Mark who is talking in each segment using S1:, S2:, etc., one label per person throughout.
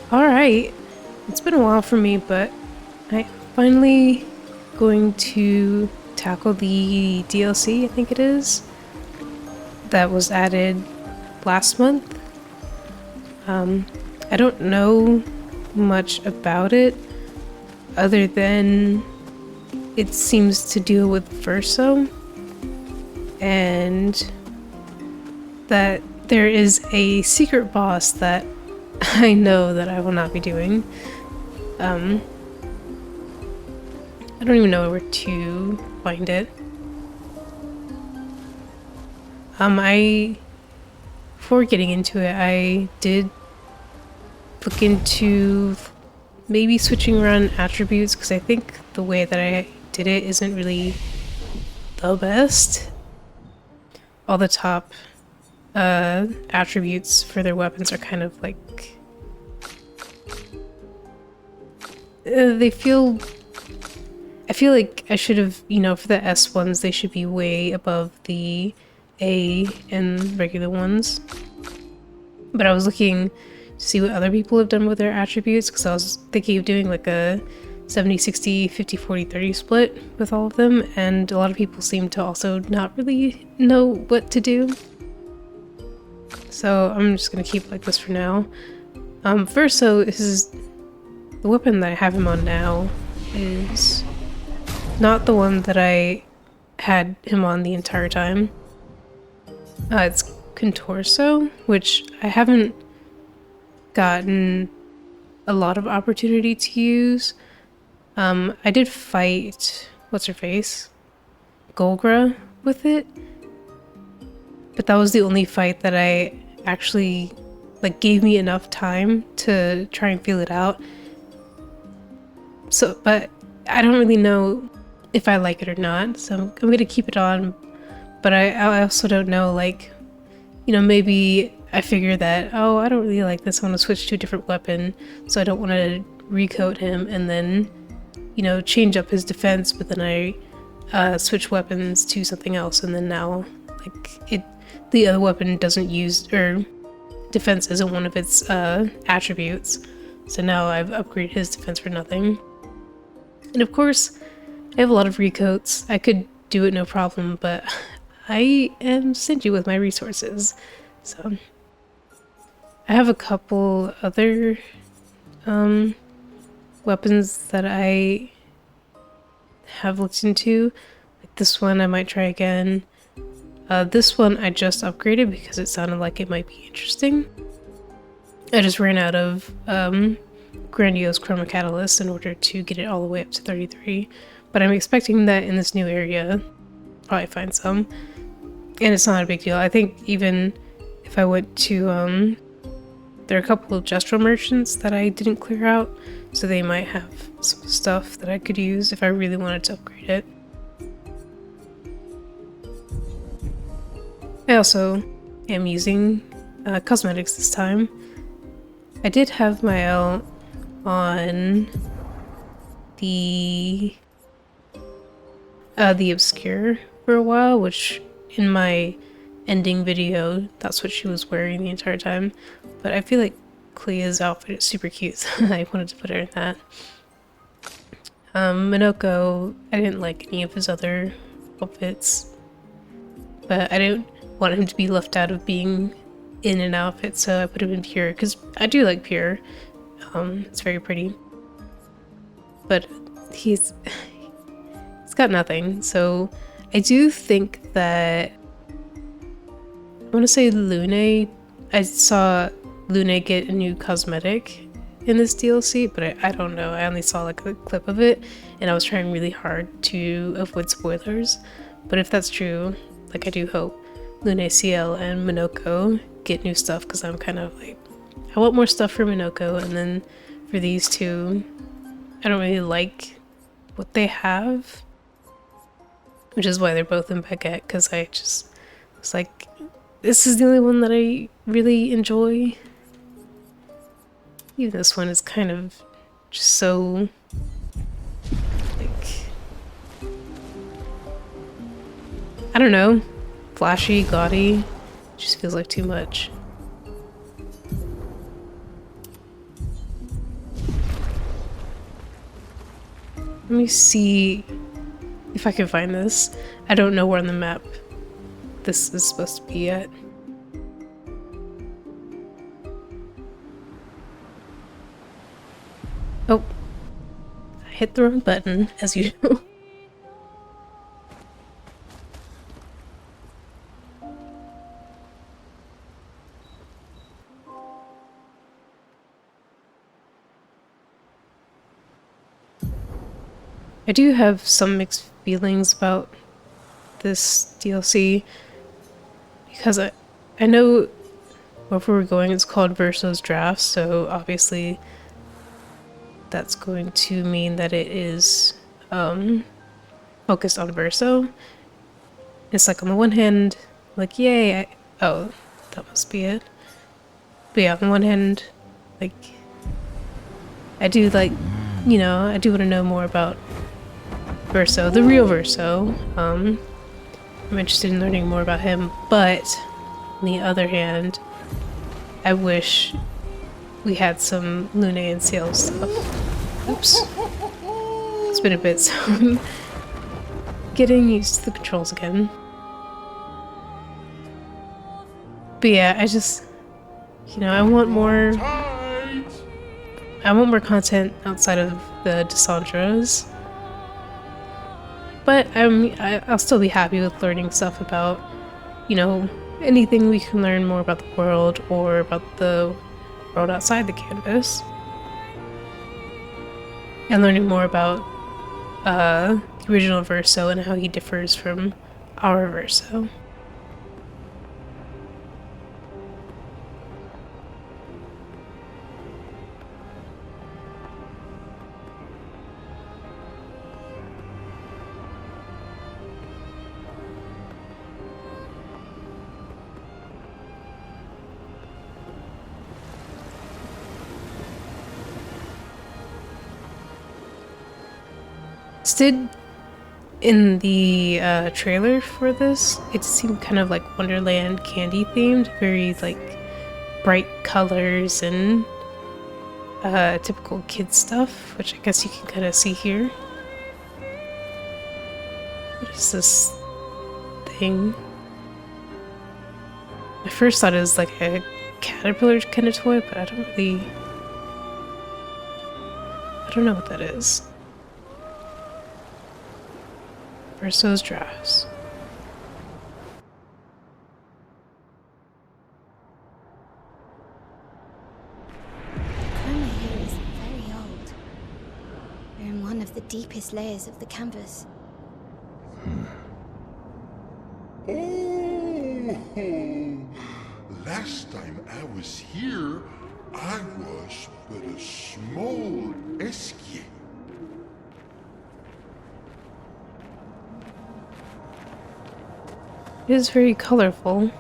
S1: Alright, it's been a while for me, but I'm finally going to tackle the DLC, I think it is, that was added last month. I don't know much about it, other than it seems to deal with Verso, and that there is a secret boss that I know that I will not be doing. I don't even know where to find it. Before getting into it, I did look into maybe switching around attributes, because I think the way that I did it isn't really the best. All the top attributes for their weapons are kind of like I feel like I should have, for the S ones, they should be way above the A and regular ones. But I was looking to see what other people have done with their attributes, because I was thinking of doing like a 70-60, 50-40-30 split with all of them, and a lot of people seem to also not really know what to do. So I'm just gonna keep like this for now. Verso is the weapon that I have him on now is not the one that I had him on the entire time. It's Contorso, which I haven't gotten a lot of opportunity to use. I did fight, what's her face? Golgra with it. But that was the only fight that I actually, like, gave me enough time to try and feel it out. So, but I don't really know if I like it or not, so I'm gonna keep it on. But I also don't know, like, maybe I figure that, oh, I don't really like this, I want to switch to a different weapon, so I don't want to recoat him and then, change up his defense, but then I switch weapons to something else, and then now, like, the other weapon doesn't use, or defense isn't one of its attributes, so now I've upgraded his defense for nothing. And of course, I have a lot of recoats. I could do it no problem, but I am stingy with my resources. So I have a couple other weapons that I have looked into. Like this one I might try again. This one I just upgraded because it sounded like it might be interesting. I just ran out of Grandiose Chroma Catalyst in order to get it all the way up to 33, but I'm expecting that in this new area probably find some, and it's not a big deal. I think even if I went to there are a couple of Gestural merchants that I didn't clear out, so they might have some stuff that I could use if I really wanted to upgrade it. I also am using cosmetics this time. I did have my L on the Obscur for a while, which in my ending video, that's what she was wearing the entire time. But I feel like Clea's outfit is super cute, so I wanted to put her in that. Minoko, I didn't like any of his other outfits, but I didn't want him to be left out of being in an outfit, so I put him in Pure, because I do like Pure. It's very pretty. But he's got nothing, so I do think that I want to say Lune. I saw Lune get a new cosmetic in this DLC, but I don't know. I only saw like a clip of it, and I was trying really hard to avoid spoilers. But if that's true, like, I do hope Lune CL and Minoko get new stuff, because I'm kind of like, I want more stuff for Minoko, and then for these two, I don't really like what they have, which is why they're both in Baguette, because I just was like, this is the only one that I really enjoy. Even this one is kind of just so, like, I don't know, flashy, gaudy, just feels like too much. Let me see if I can find this. I don't know where on the map this is supposed to be yet. Oh, I hit the wrong button, as usual. I do have some mixed feelings about this DLC because I know where we're going, it's called Verso's Draft, so obviously that's going to mean that it is focused on Verso. It's like on the one hand, like yay, oh, that must be it. But yeah, on the one hand, like I do like, you know, I do want to know more about Verso, the real Verso. I'm interested in learning more about him, but on the other hand, I wish we had some Lune and Sail stuff. Oops. It's been a bit, so I'm getting used to the controls again. But yeah, I just, you know, I want more content outside of the Dissandras. But I'll still be happy with learning stuff about, you know, anything we can learn more about the world or about the world outside the canvas. And learning more about the original Verso and how he differs from our Verso. Did in the trailer for this, it seemed kind of like Wonderland candy themed, very like bright colors and typical kid stuff, which I guess you can kind of see here. What is this thing? I first thought it was like a caterpillar kind of toy, but I don't know what that is. Verso's Drafts.
S2: The chroma here is very old. We're in one of the deepest layers of the canvas.
S3: Oh, last time I was here, I was but a small escape.
S1: It is very colorful.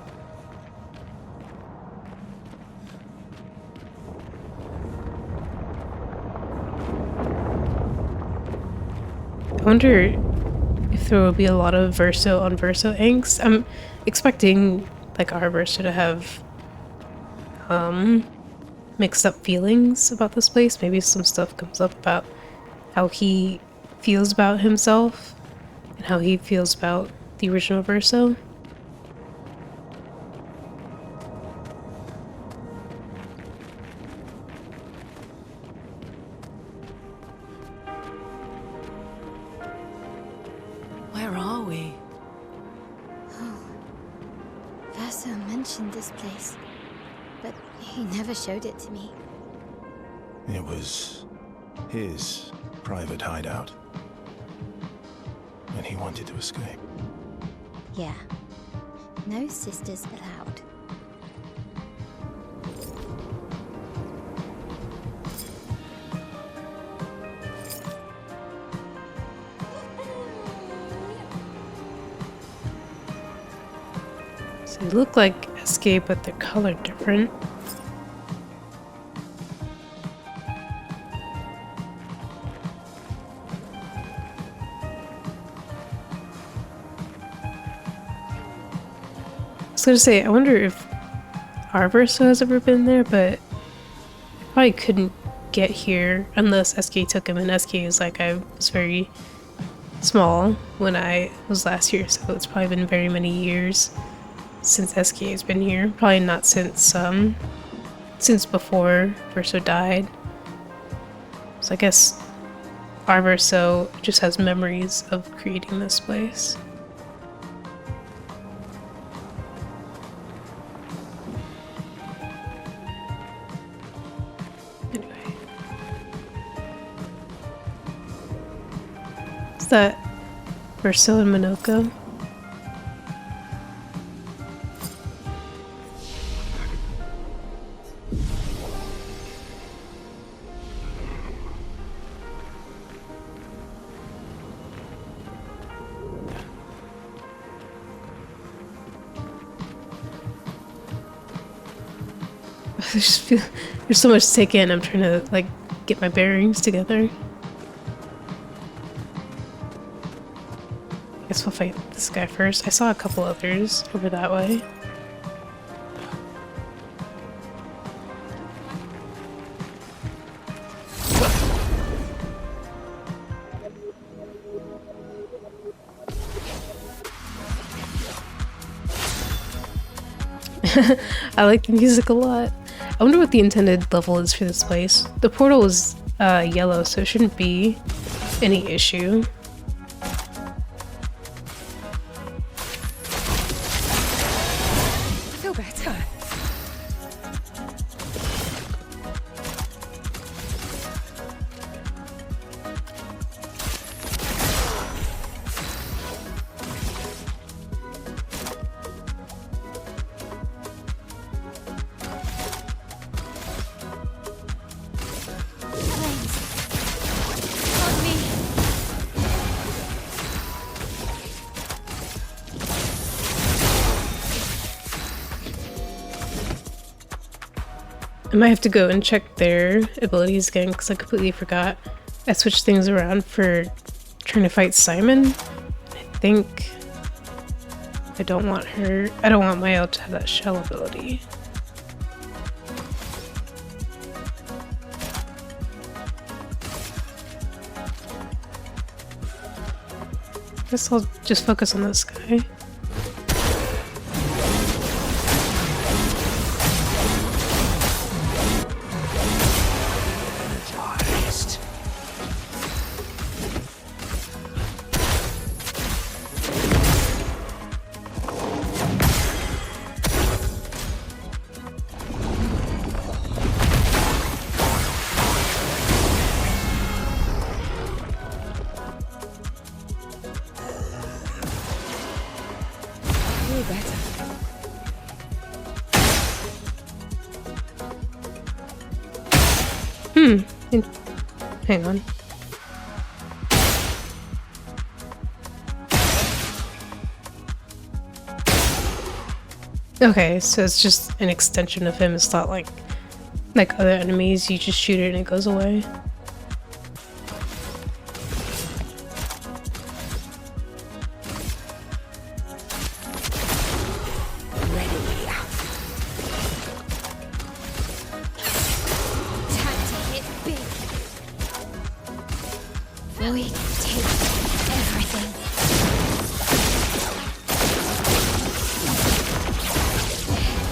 S1: I wonder if there will be a lot of Verso on Verso angst. I'm expecting like our Verso to have mixed up feelings about this place. Maybe some stuff comes up about how he feels about himself and how he feels about the original Verso.
S4: Where are we?
S2: Verso mentioned this place, but he never showed it to me.
S5: It was his private hideout. And he wanted to escape.
S2: Yeah. No sisters allowed.
S1: So they look like Escape, but they're colored different. I was gonna say, I wonder if our Verso has ever been there, but it probably couldn't get here unless SK took him, and SK is like, I was very small when I was last here, so it's probably been very many years since SK has been here. Probably not since before Verso died. So I guess our Verso just has memories of creating this place. Anyway. Is that Verso and Minoko? There's so much to take in. I'm trying to like get my bearings together. I guess we'll fight this guy first. I saw a couple others over that way. I like the music a lot. I wonder what the intended level is for this place. The portal is yellow, so it shouldn't be any issue.
S4: I feel better.
S1: I might have to go and check their abilities again because I completely forgot. I switched things around for trying to fight Simon. I think I don't want her. I don't want Mayo to have that shell ability. Guess I'll just focus on this guy. Hang on. Okay, so it's just an extension of him. It's not like other enemies, you just shoot it and it goes away.
S2: We take everything.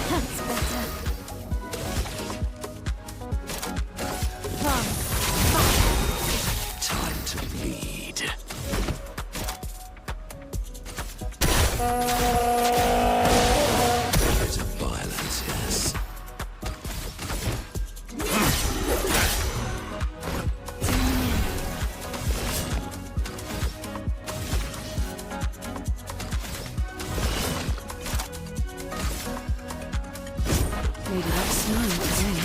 S2: That's better. Come.
S5: Time to bleed. A bit of violence, yes.
S4: Maybe that's smile today.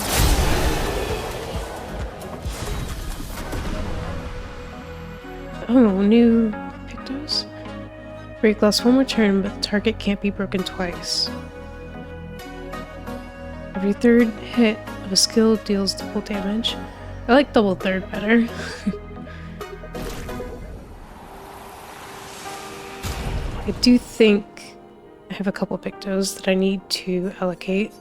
S1: Oh, new Pictos? Break lasts one more turn, but the target can't be broken twice. Every third hit of a skill deals double damage. I like double third better. I do think I have a couple Pictos that I need to allocate.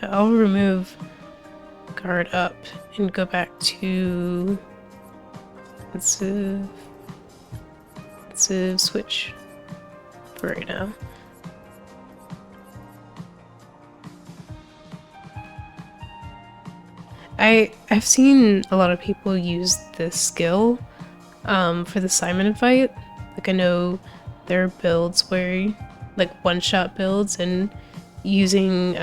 S1: I'll remove guard up and go back to offensive switch for right now. I've seen a lot of people use this skill for the Simon fight. Like, I know there are builds where, like, one-shot builds, and using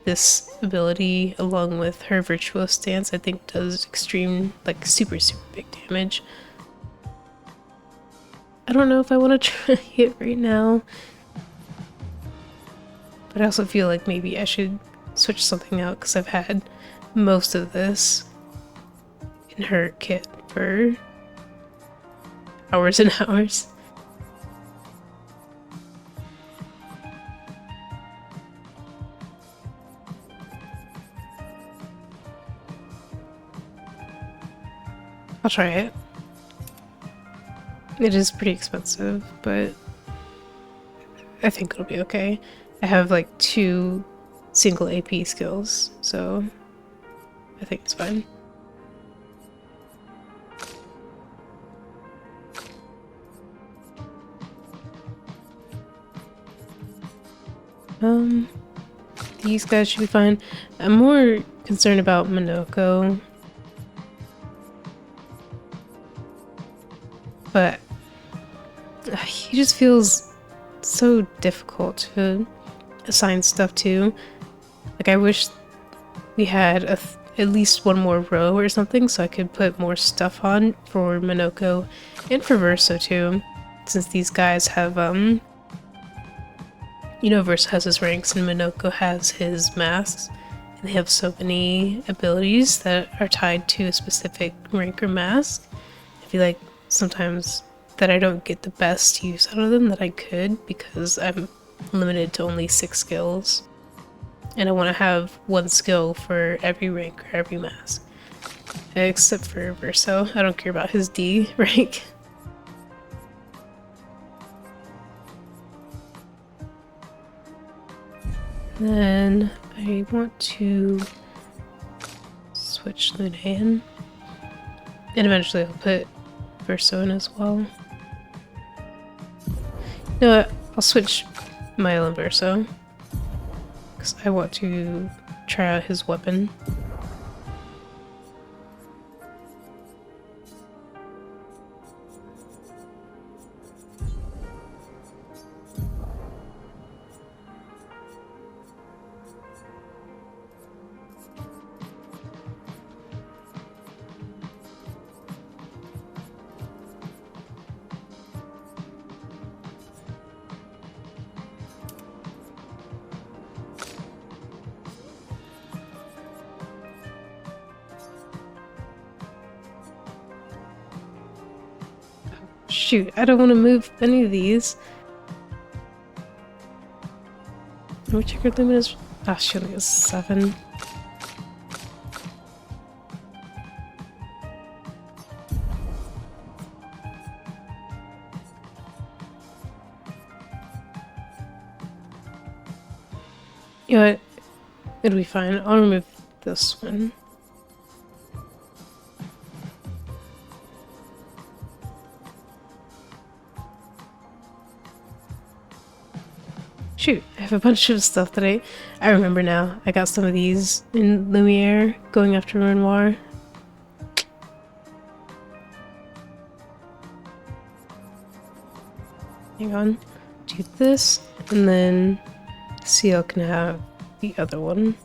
S1: this ability along with her virtuous stance, I think does extreme, like, super big damage. I don't know if I want to try it right now, but I also feel like maybe I should switch something out because I've had most of this in her kit for hours and hours. I'll try it. It is pretty expensive, but I think it'll be okay. I have like 2 single AP skills, so I think it's fine. These guys should be fine. I'm more concerned about Minoko. But he just feels so difficult to assign stuff to. Like, I wish we had at least one more row or something so I could put more stuff on for Minoko and for Verso too. Since these guys have, you know, Verso has his ranks and Minoko has his masks. And they have so many abilities that are tied to a specific rank or mask. I feel like sometimes that I don't get the best use out of them that I could because I'm limited to only 6 skills. And I want to have 1 skill for every rank or every mask. Except for Verso. I don't care about his D rank. Then I want to switch Luna in. And eventually I'll put Verso in as well. You know what? I'll switch Milo and Verso. Because I want to try out his weapon. Shoot, I don't want to move any of these. Let me check her limit is. Ah, she only has 7. You know what? It'll be fine. I'll remove this one. Shoot, I have a bunch of stuff that I remember now. I got some of these in Lumiere going after Renoir. Hang on. Do this, and then Seal can have the other one.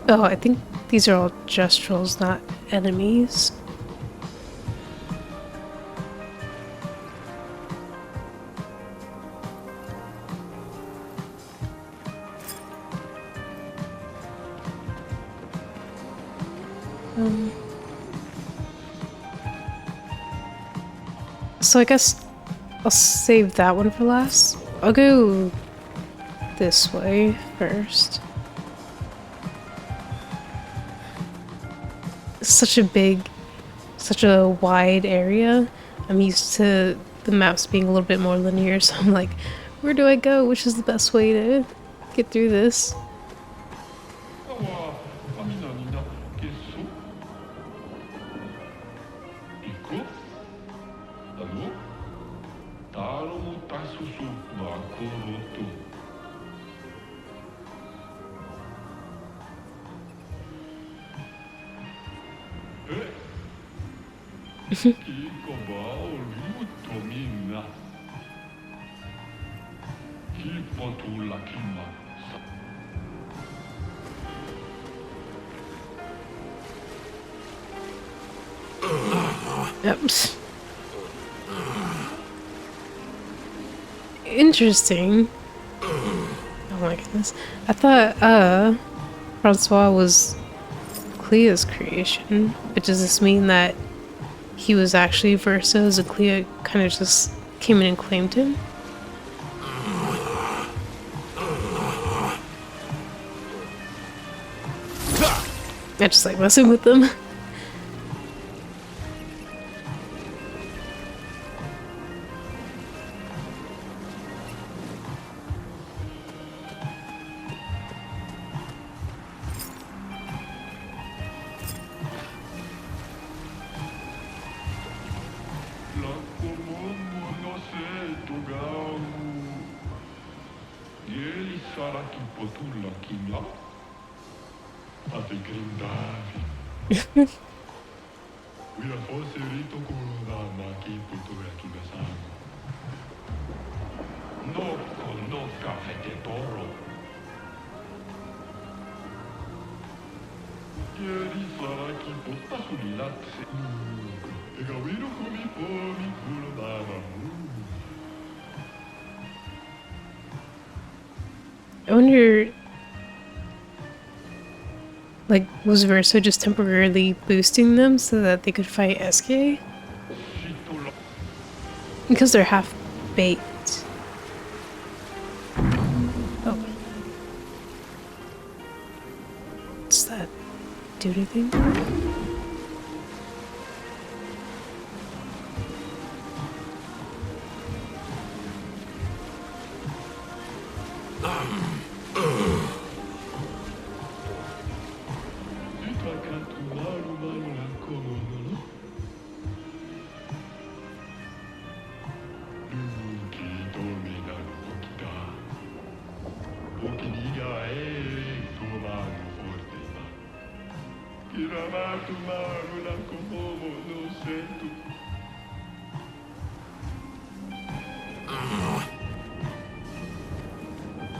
S1: Oh, I think these are all gestrals, not enemies. So I guess I'll save that one for last. I'll go this way first. It's such a wide area. I'm used to the maps being a little bit more linear, so I'm like, where do I go? Which is the best way to get through this? Yep. Interesting. Oh my goodness. I thought Francois was Clea's creation, but does this mean that he was actually Verso's and Clea kind of just came in and claimed him? I just like messing with them. I wonder, like, was Verso just temporarily boosting them so that they could fight SK? Because they're half baked. Oh. What's that? Do anything?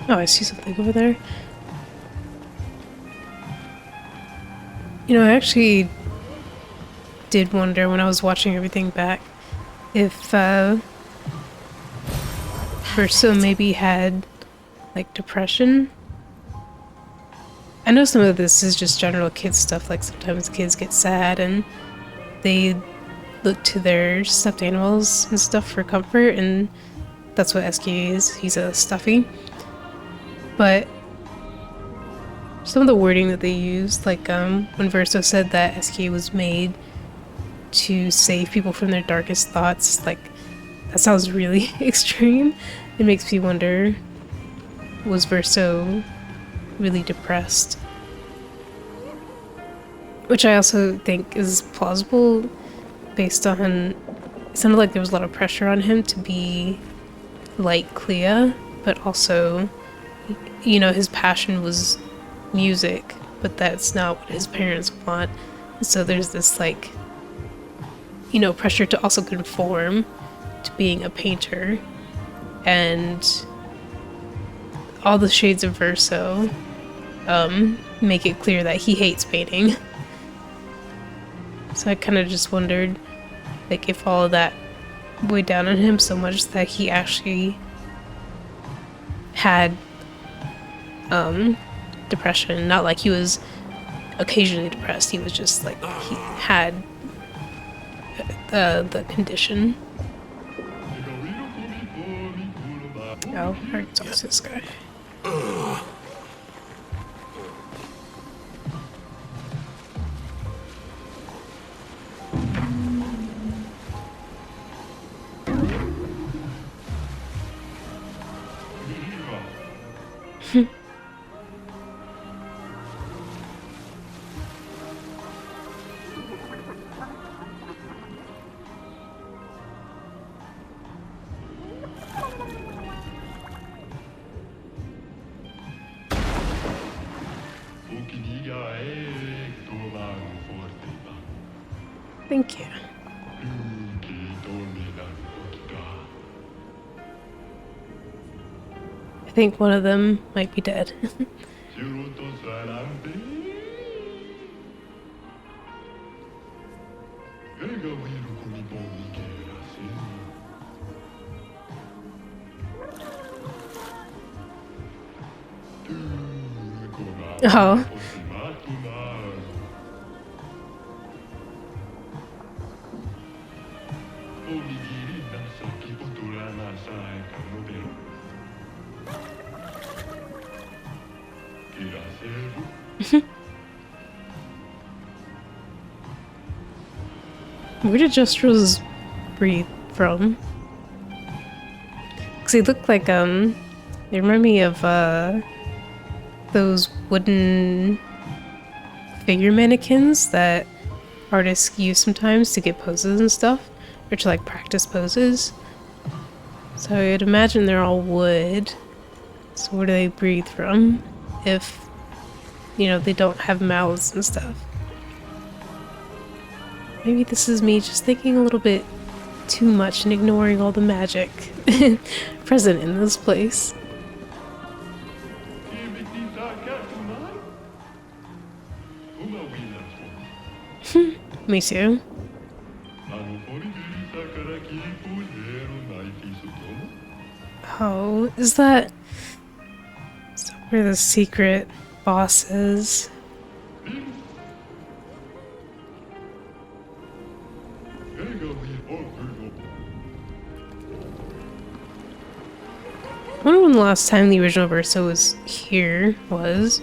S1: Oh, I see something over there. You know, I actually did wonder when I was watching everything back if Verso maybe had like depression. I know some of this is just general kid stuff, like sometimes kids get sad and they look to their stuffed animals and stuff for comfort, and that's what SK is. He's a stuffy. But some of the wording that they used, like when Verso said that SK was made to save people from their darkest thoughts, like that sounds really extreme. It makes me wonder, was Verso really depressed? Which I also think is plausible based on, it sounded like there was a lot of pressure on him to be like Clea, but also, you know, his passion was music, but that's not what his parents want. So there's this, like, you know, pressure to also conform to being a painter, and all the shades of Verso make it clear that he hates painting. So I kind of just wondered, like, if all of that weighed down on him so much that he actually had depression, not like he was occasionally depressed. He was just like he had the condition. Oh, I already talked to this guy. Thank you. I think one of them might be dead. Oh. Where did Justro's breathe from? Cause they look like they remind me of those wooden figure mannequins that artists use sometimes to get poses and stuff, or to like practice poses. So I'd imagine they're all wood. So where do they breathe from? If, you know, they don't have mouths and stuff. Maybe this is me just thinking a little bit too much and ignoring all the magic present in this place. Me too. Oh, is that where the secret boss is? I wonder when the last time the original Verso was here was.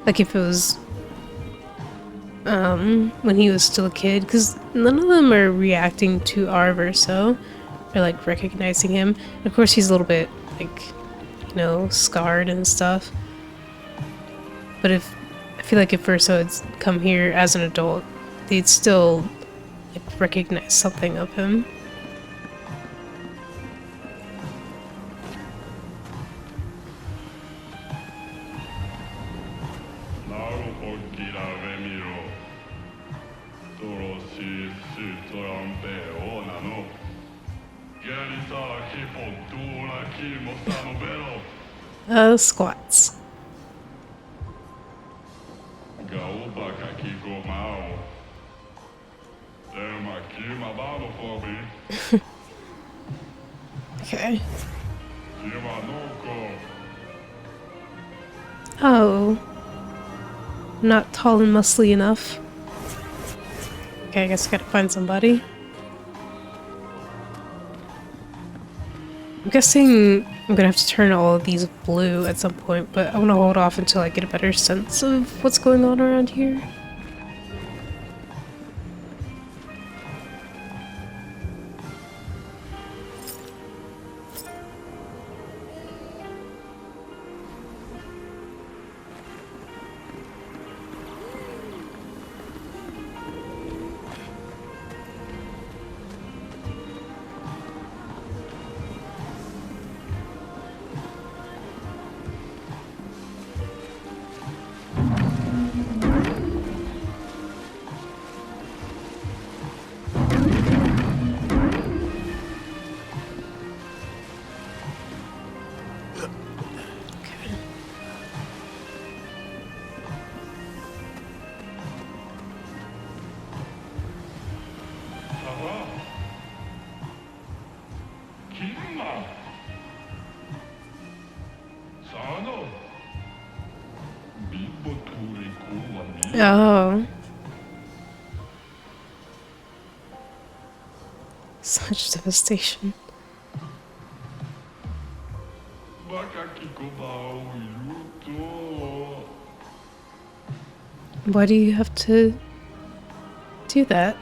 S1: Like if it was when he was still a kid, because none of them are reacting to our Verso or like recognizing him. And of course he's a little bit like, you know, scarred and stuff. But if I feel like if Verso had come here as an adult, they'd still like recognize something of him. Squats. Okay. Oh. Not tall and muscly enough. Okay, I guess I gotta find somebody. I'm guessing I'm gonna have to turn all of these blue at some point, but I want to hold off until I get a better sense of what's going on around here. Oh. Such devastation. Why do you have to do that?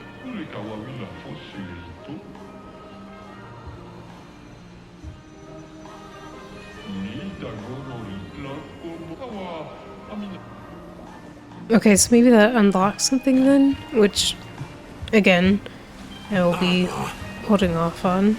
S1: Okay, so maybe that unlocks something then, which, again, I will be holding off on.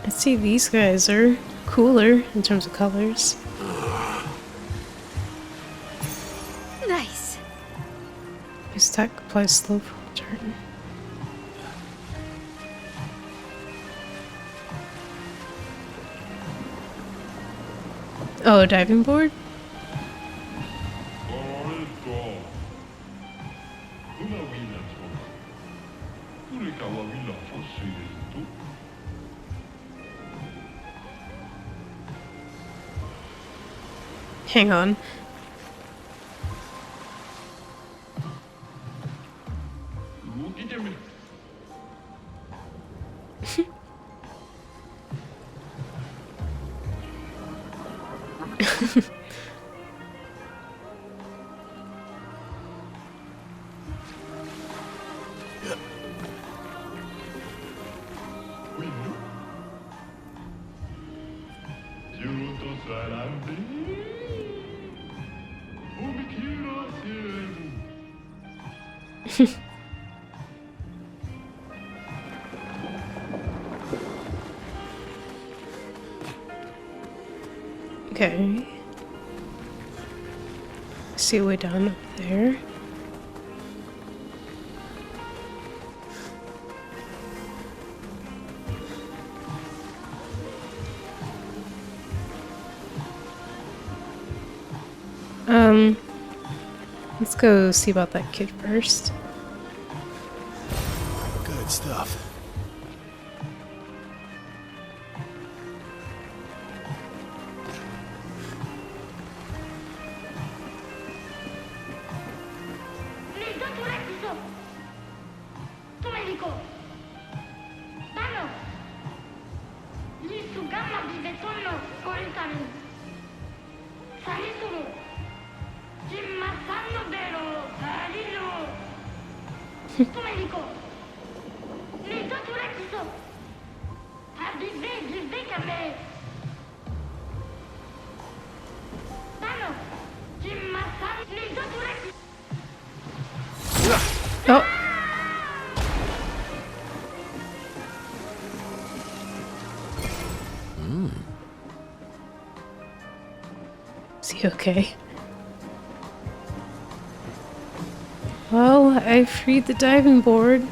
S1: I see these guys are cooler in terms of colors.
S2: Nice.
S1: This attack applies slow for a turn. Oh, diving board? Hang on. Okay. See a way down up there. Let's go see about that kid first.
S5: Good stuff. Oh! Is he okay? Well, I freed the diving board.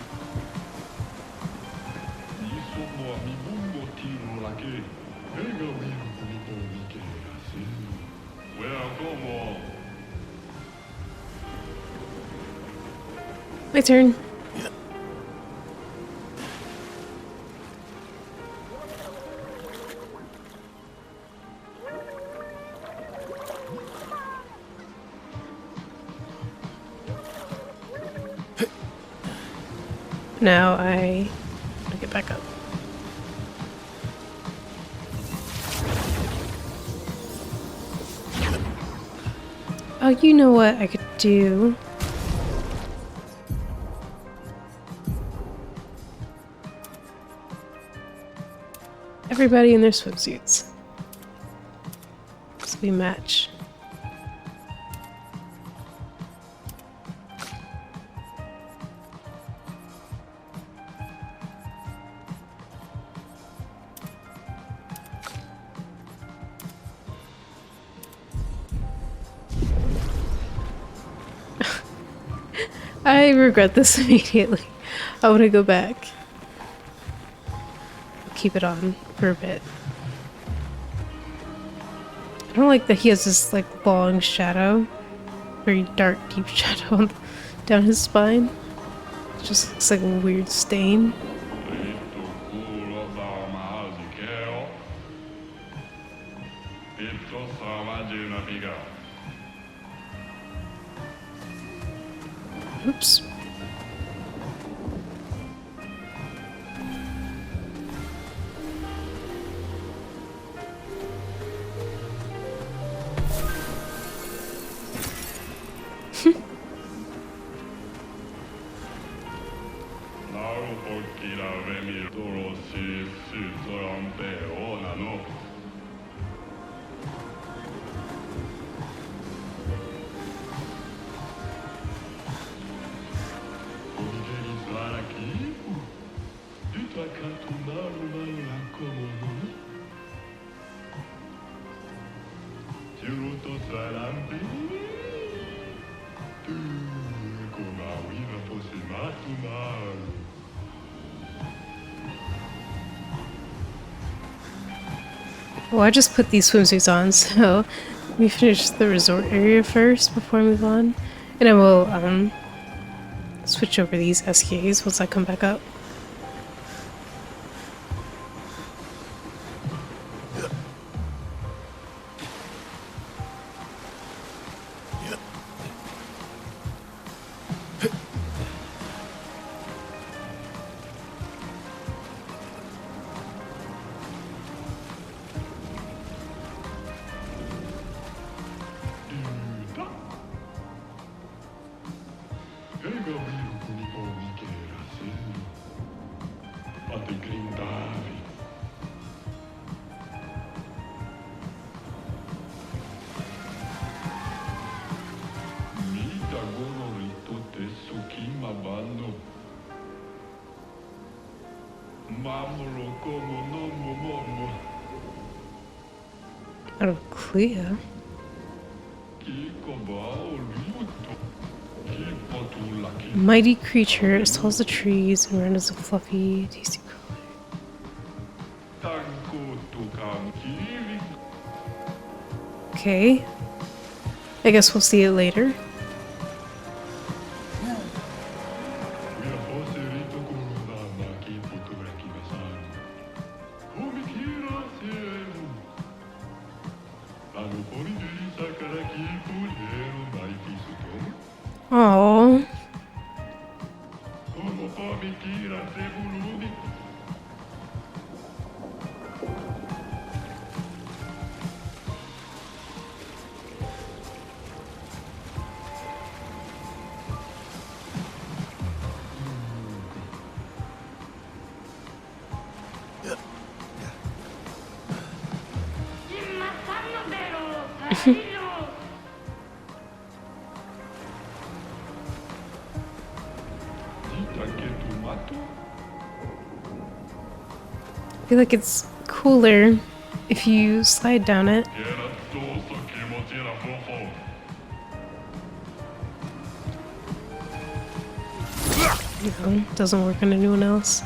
S5: My turn. Now I get back up. Oh, you know what I could do? Everybody in their swimsuits. So we match.
S1: I regret this immediately. I want to go back. Keep it on for a bit. I don't like that he has this like long shadow. Very dark, deep shadow down his spine. It just looks like a weird stain. Oops. Well, I just put these swimsuits on, so let me finish the resort area first before I move on. And I will, switch over these SKs once I come back up. Out of Clea. Mighty creature, as tall as the trees and round as a fluffy, tasty color. Okay. I guess we'll see it later. Oh. I feel like it's cooler if you slide down it. No, doesn't work on anyone else.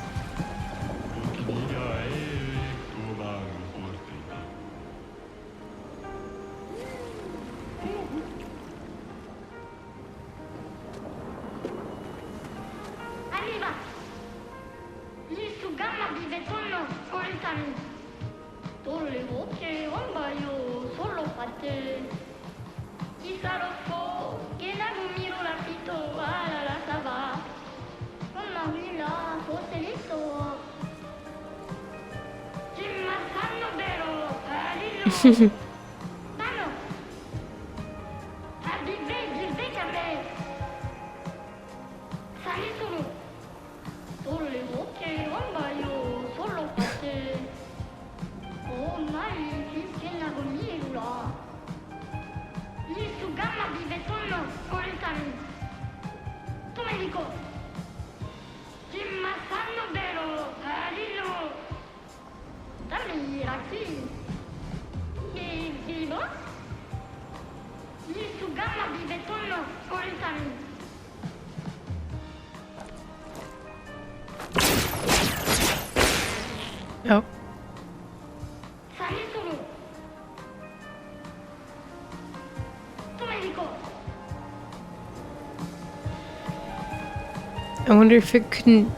S1: I wonder if it couldn't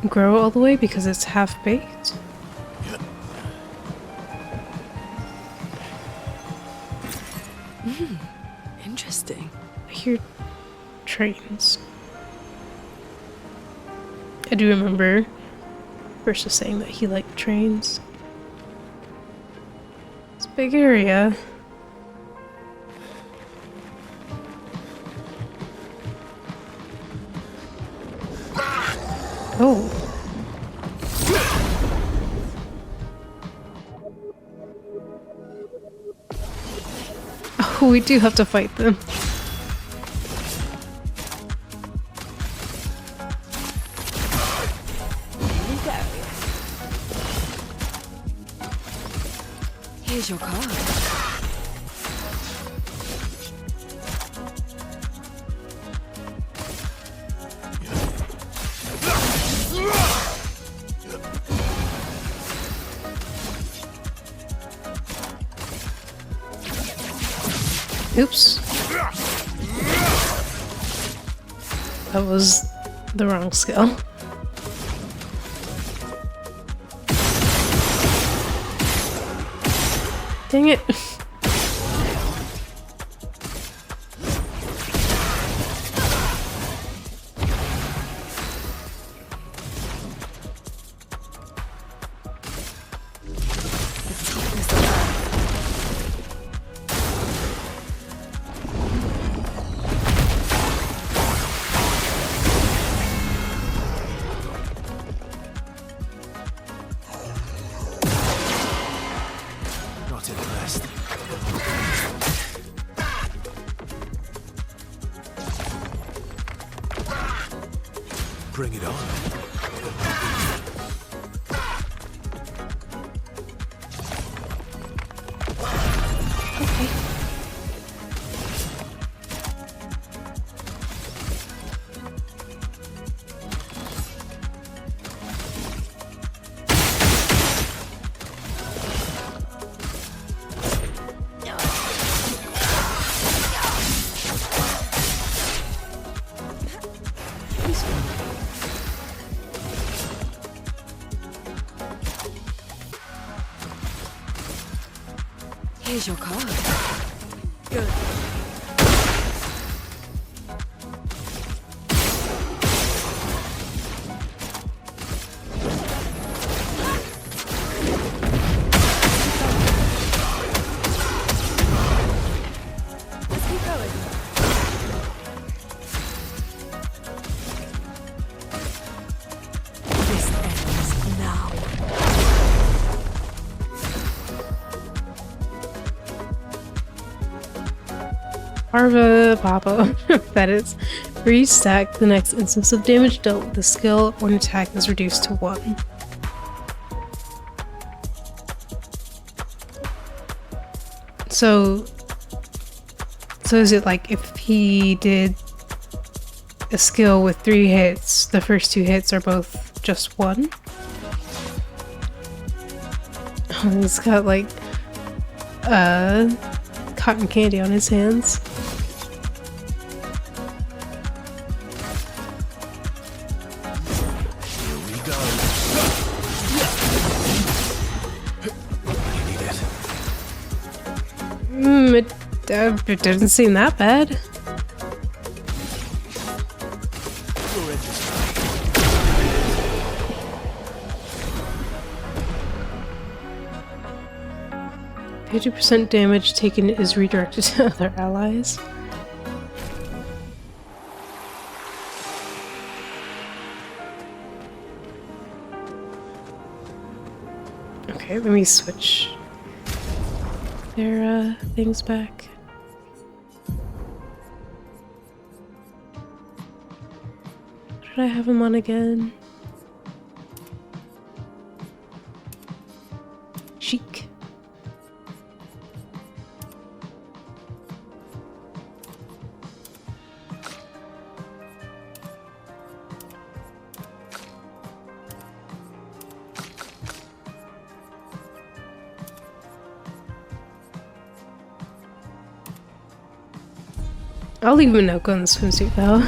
S1: grow all the way because it's half-baked?
S4: Interesting.
S1: I hear trains. I do remember Verso saying that he liked trains. It's a big area. Oh. Oh, we do have to fight them.
S4: Here we go. Here's your card.
S1: Oops. That was the wrong skill. Dang it.
S6: Not impressed. Bring it on.
S4: Here's your card. Good. Let's keep going. This ends now.
S1: Parva Papa. That is. For each stack, the next instance of damage dealt with the skill or an attack is reduced to 1. So is it like if he did a skill with 3 hits, the first 2 hits are both just 1? Oh, he's got like cotton candy on his hands.
S6: Here we go. You need it.
S1: It doesn't seem that bad.
S6: You're in this.
S1: 50% damage taken is redirected to other allies. Okay, let me switch their things back. What did I have him on again? Chic. I'll leave him a note on the swimsuit though.